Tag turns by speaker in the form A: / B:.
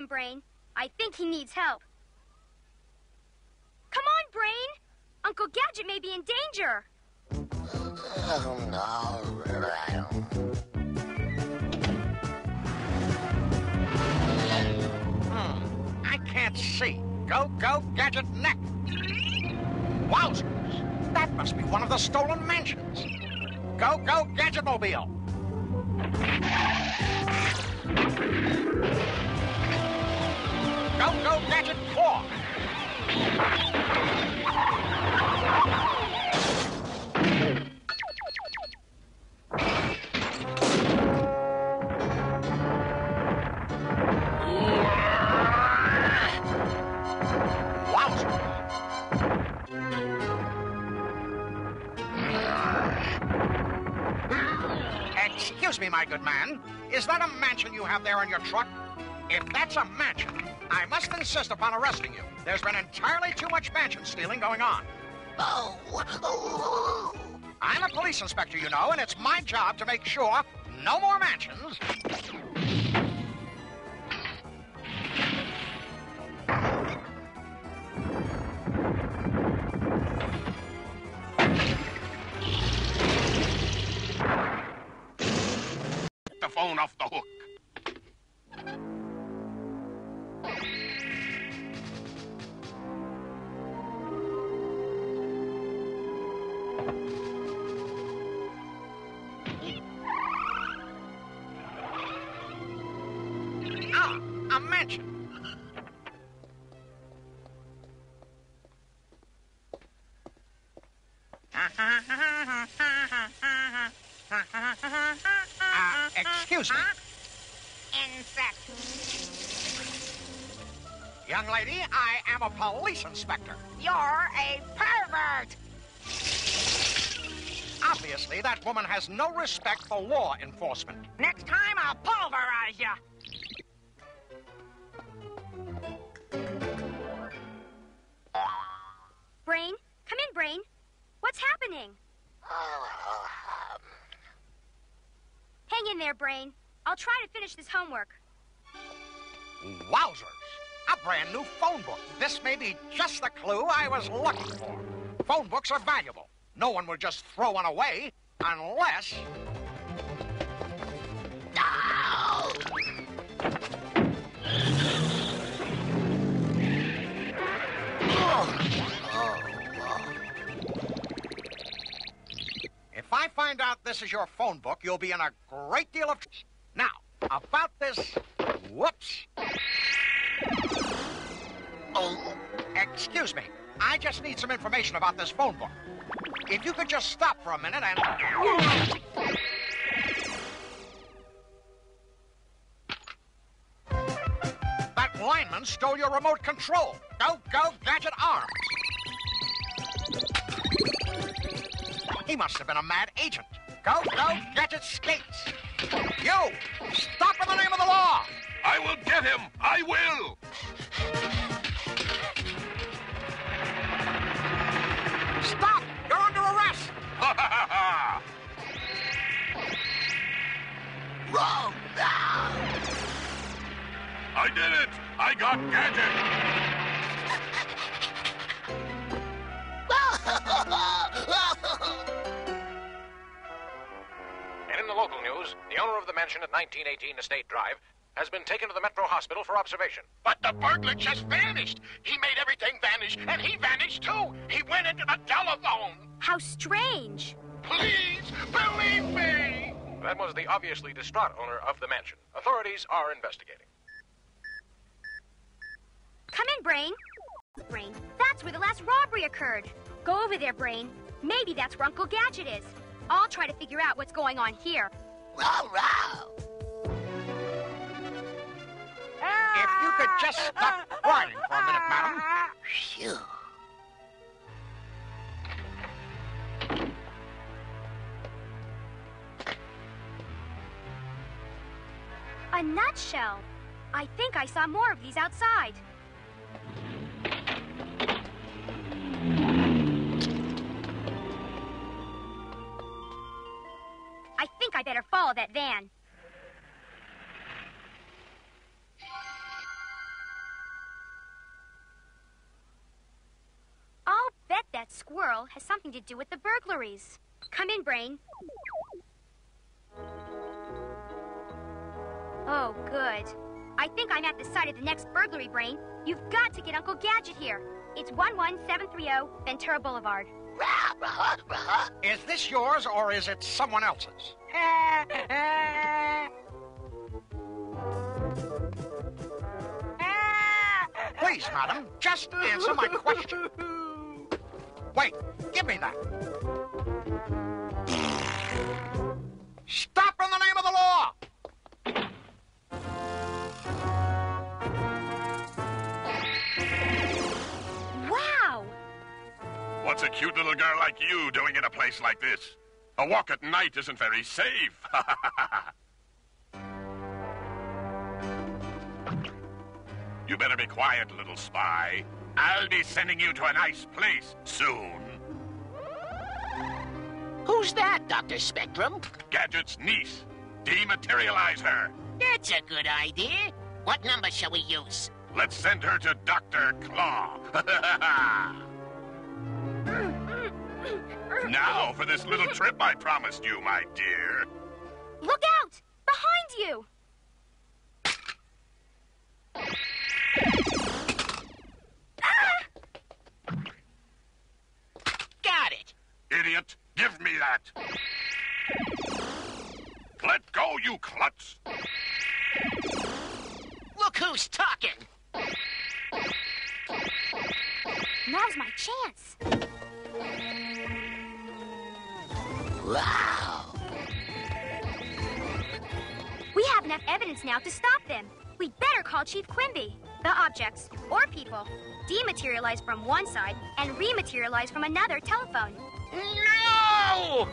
A: Brain. I think he needs help. Come on, Brain! Uncle Gadget may be in danger.
B: Oh, no.
C: I can't see. Go, Gadget, neck. Wowzers! That must be one of the stolen mansions. Go, Gadget-mobile. Go, Gadget, claw. Excuse me, my good man. Is that a mansion you have there in your truck? If that's a mansion, I must insist upon arresting you. There's been entirely too much mansion stealing going on. I'm a police inspector, you know, and it's my job to make sure no more mansions.
D: Get the phone off the hook.
C: A mansion. Excuse me.
E: Insect.
C: Young lady, I am a police inspector.
E: You're a pervert.
C: Obviously, that woman has no respect for law enforcement.
E: Next time, I'll pulverize you.
A: Brain? Come in, Brain. What's happening? Hang in there, Brain. I'll try to finish this homework.
C: Wowzers! A brand new phone book. This may be just the clue I was looking for. Phone books are valuable. No one will just throw one away unless... If I find out this is your phone book, you'll be in a great deal of... Now, about this... Whoops. Oh, excuse me. I just need some information about this phone book. If you could just stop for a minute and... That lineman stole your remote control. Go, Gadget Arms. He must have been a mad agent. Go, Gadget Skates. You, stop in the name of the law.
D: I will get him. I will.
C: Stop! You're under arrest!
D: Ha ha ha!
B: Wrong now!
D: I did it! I got Gadget!
F: And in the local news, the owner of the mansion at 1918 Estate Drive has been taken to the Metro Hospital for observation.
D: But the burglar just vanished. He made everything vanish, and he vanished too. He went into the telephone.
A: How strange.
D: Please, believe me.
F: That was the obviously distraught owner of the mansion. Authorities are investigating.
A: Come in, Brain. Brain, that's where the last robbery occurred. Go over there, Brain. Maybe that's where Uncle Gadget is. I'll try to figure out what's going on here.
B: Row, row.
C: If you could just stop whining for a minute, madam.
B: Phew.
A: A nutshell. I think I saw more of these outside. I think I better follow that van. I'll bet that squirrel has something to do with the burglaries. Come in, Brain. Oh, good. I think I'm at the site of the next burglary, Brain. You've got to get Uncle Gadget here. It's 11730 Ventura Boulevard.
B: Row, row, row.
C: Is this yours or is it someone else's? Please, madam, just answer my question. Wait, give me that. Stop in the name of the law!
A: Wow!
D: What's a cute little girl like you doing in a place like this? A walk at night isn't very safe. You better be quiet, little spy. I'll be sending you to a nice place soon.
G: Who's that, Dr. Spectrum?
D: Gadget's niece. Dematerialize her.
G: That's a good idea. What number shall we use?
D: Let's send her to Dr. Claw. Now for this little trip I promised you, my dear.
A: Look out! Behind you!
G: Got it.
D: Idiot, give me that. Let go, you klutz.
G: Look who's talking.
A: Now's my chance.
B: Wow.
A: We have enough evidence now to stop them. We'd better call Chief Quimby. The objects, or people, dematerialize from one side and rematerialize from another telephone.
G: No!